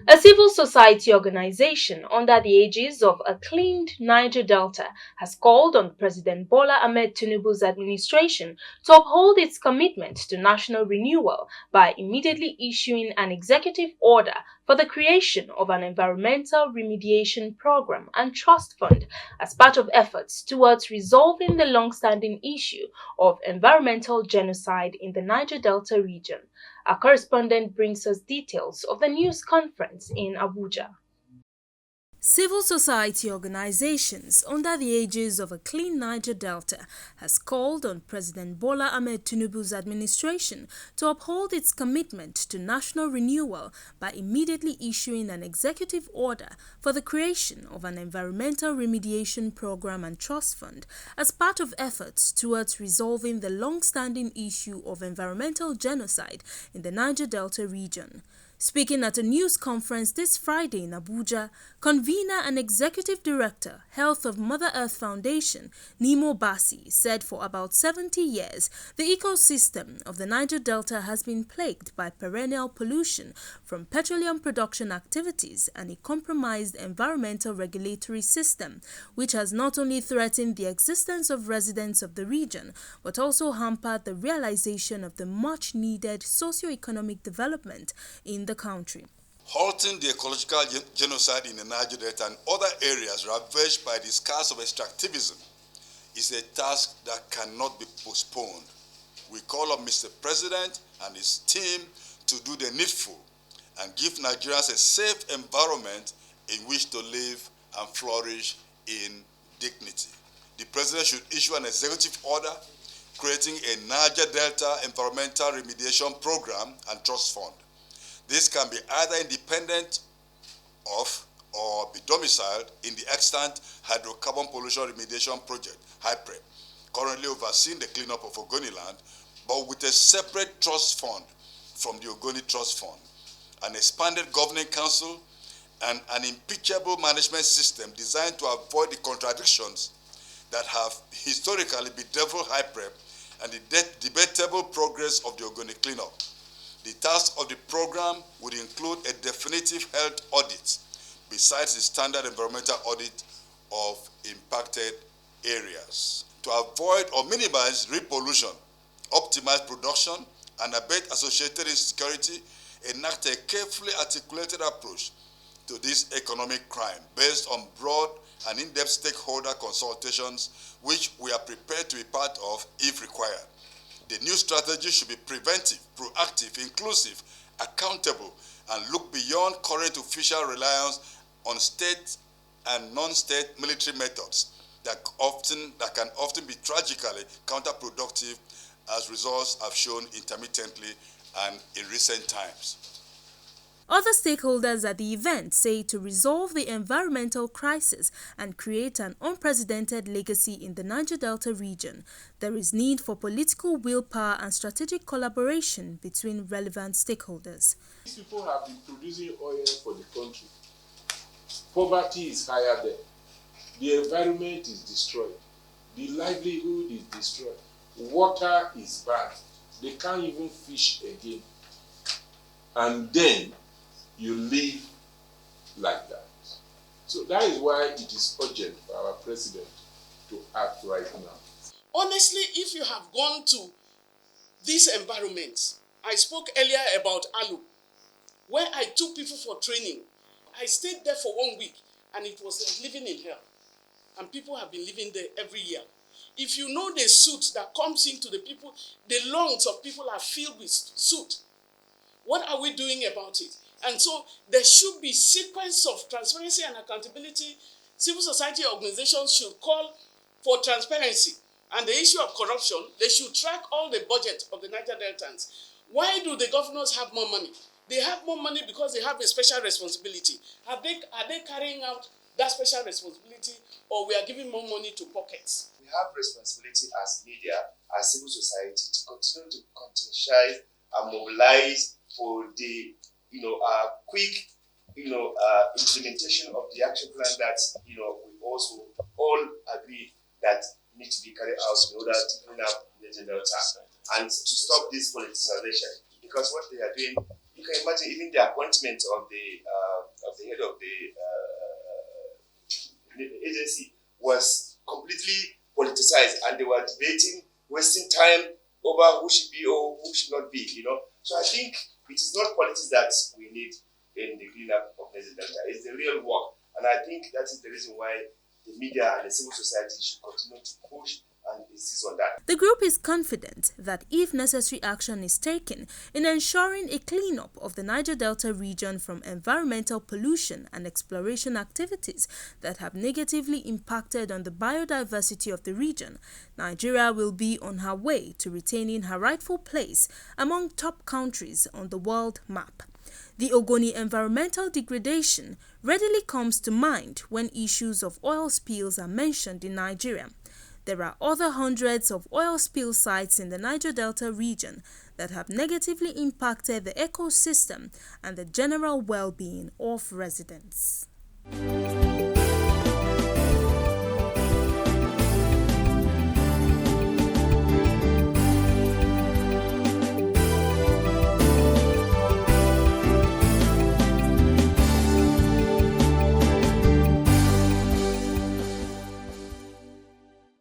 A civil society organization under the aegis of a cleaned Niger Delta has called on President Bola Ahmed Tinubu's administration to uphold its commitment to national renewal by immediately issuing an executive order for the creation of an environmental remediation program and trust fund as part of efforts towards resolving the long-standing issue of environmental genocide in the Niger Delta region. Our correspondent brings us details of the news conference in Abuja. Civil society organizations under the aegis of a clean Niger Delta has called on President Bola Ahmed Tinubu's administration to uphold its commitment to national renewal by immediately issuing an executive order for the creation of an environmental remediation program and trust fund as part of efforts towards resolving the long-standing issue of environmental genocide in the Niger Delta region. Speaking at a news conference this Friday in Abuja, convener and executive director, Health of Mother Earth Foundation, Nemo Bassi, said for about 70 years, the ecosystem of the Niger Delta has been plagued by perennial pollution from petroleum production activities and a compromised environmental regulatory system, which has not only threatened the existence of residents of the region, but also hampered the realization of the much-needed socio-economic development in the country. Halting the ecological genocide in the Niger Delta and other areas ravaged by the scars of extractivism is a task that cannot be postponed. We call on Mr. President and his team to do the needful and give Nigerians a safe environment in which to live and flourish in dignity. The President should issue an executive order creating a Niger Delta environmental remediation program and trust fund. This can be either independent of or be domiciled in the extant hydrocarbon pollution remediation project, HYPREP, currently overseeing the cleanup of Ogoni land, but with a separate trust fund from the Ogoni Trust Fund, an expanded governing council, and an impeachable management system designed to avoid the contradictions that have historically bedeviled HYPREP and the debatable progress of the Ogoni cleanup. The task of the program would include a definitive health audit besides the standard environmental audit of impacted areas. To avoid or minimize repollution, optimize production, and abate associated insecurity, enact a carefully articulated approach to this economic crime based on broad and in-depth stakeholder consultations, which we are prepared to be part of if required. The new strategy should be preventive, proactive, inclusive, accountable, and look beyond current official reliance on state and non-state military methods that can often be tragically counterproductive, as results have shown intermittently and in recent times. Other stakeholders at the event say to resolve the environmental crisis and create an unprecedented legacy in the Niger Delta region, there is need for political willpower and strategic collaboration between relevant stakeholders. These people have been producing oil for the country. Poverty is higher there. The environment is destroyed. The livelihood is destroyed. Water is bad. They can't even fish again. And then you live like that. So that is why it is urgent for our president to act right now. Honestly, if you have gone to these environments, I spoke earlier about Alu, where I took people for training. I stayed there for 1 week, and it was like living in hell. And people have been living there every year. If you know the soot that comes into the people, the lungs of people are filled with soot. What are we doing about it? And so there should be sequence of transparency and accountability. Civil society organizations should call for transparency. And the issue of corruption, they should track all the budget of the Niger Deltans. Why do the governors have more money? They have more money because they have a special responsibility. Are they carrying out that special responsibility, or we are giving more money to pockets? We have responsibility as media, as civil society, to continue to conscientize and mobilize for the quick implementation of the action plan that we also all agree that need to be carried out in order to clean up the Delta and to stop this politicization. Because what they are doing you can imagine even the appointment of the head of the agency was completely politicized, and they were debating, wasting time over who should be or who should not be, So I think it is not politics that we need in the cleanup of Niger Delta. It's the real work. And I think that is the reason why the media and the civil society should continue to push and insist on that. The group is confident that if necessary action is taken in ensuring a cleanup of the Niger Delta region from environmental pollution and exploration activities that have negatively impacted on the biodiversity of the region, Nigeria will be on her way to retaining her rightful place among top countries on the world map. The Ogoni environmental degradation readily comes to mind when issues of oil spills are mentioned in Nigeria. There are other hundreds of oil spill sites in the Niger Delta region that have negatively impacted the ecosystem and the general well-being of residents.